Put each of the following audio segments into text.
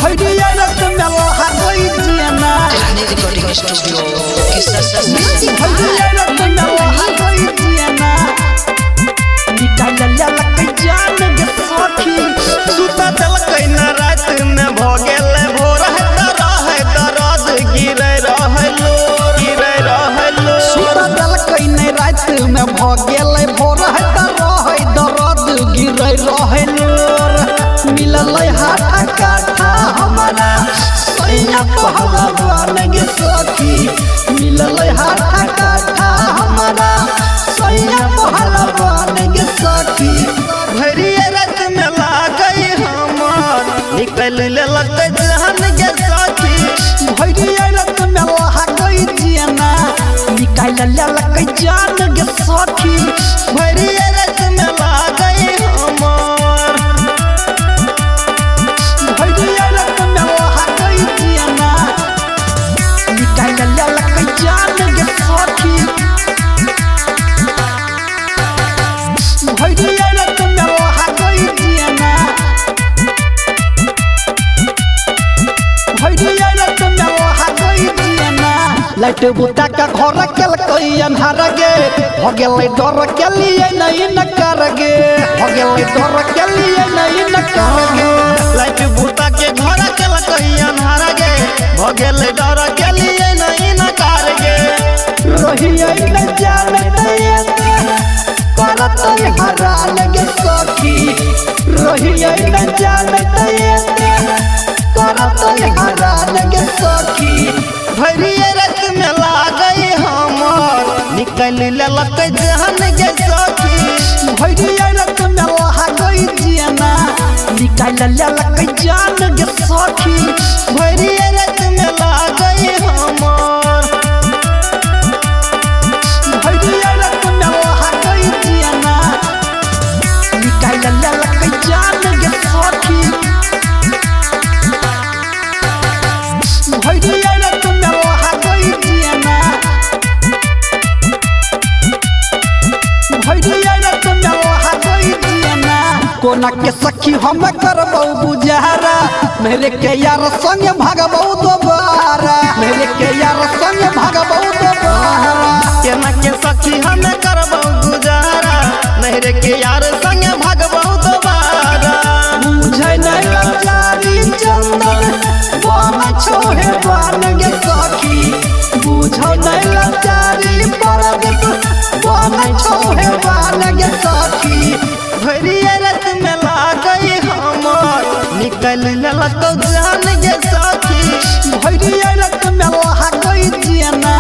भैरिया रत में लोहा गई जियाना रिकॉर्डिंग स्टूडियो भैरिया रत में लोहा गई जियाना निकाल ललक जान गे सखी सुता चलकै न रात में भ गेलै भोर है दर्द गिरै रहलो सुता चलकै न रात में भ गेलै भोर है दर्द गिरै रहलो मिलल हाथा काठा हमारा सैया पहलवान गे सखी मिलल हाथा काठा हमारा सैया पहलवान गे सखी भैरिया रत में लागई हमर निकल लेलक जान गे सखी भैरिया रत में लोहा गई जियाना निकाल ललक जान गे सखी भैरिया रत में लागई हमर भैरिया रत में लोहा गई जियाना निकाल ललक जान गे सखी भैरिया रत में लोहा गई जियाना भैरिया रत में लोहा गई जियाना लाइट बुता का घर केल कोई अन्हार गे हो गेलै डर के लिए नहीं न कर गे हो गेलै डर के लिए नहीं न कर गे लाइट बूता के घर केलकै अन्हार गे भ गेलै डर के लिए नहीं न कार गे रहिए न जानते करत हरान गे सखी रहिए न जानते करत हरान गे सखी भैरिया रत में लागई हमर निकल लेलक जान गे सखी भैरिया रत में लोहा गई जियाना निकाल ललक जान गे सखी भैरिया रत में लागई हमर भैरिया रत में लोहा गई जियाना निकाल ललक जान गे सखी भैरिया रत में लोहा गई जियाना भैरिया रत में लोहा गई जियाना कोना के सखी हम करबौ बुझारा मेरे के यार संग भागबौ दोबारा मेरे के यार संग भागबौ दोबारा केना के सखी हम करबौ गुजारा नहरे के यार संग भागबौ दोबारा बुझै नहीं लाचारी चंदन बन छोहे बन गे सखी बुझौ नहीं लाचारी परदेत बन छोहे बन गे सखी भैरिया रत में लागई हमर निकल लेलक जान गे सखी भैरिया रत में लोहा गई जियाना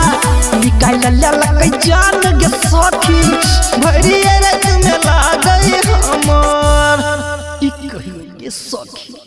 निकाल ललक जान गे सखी भैरिया रत में लागई हमर की कहिए गे सखी।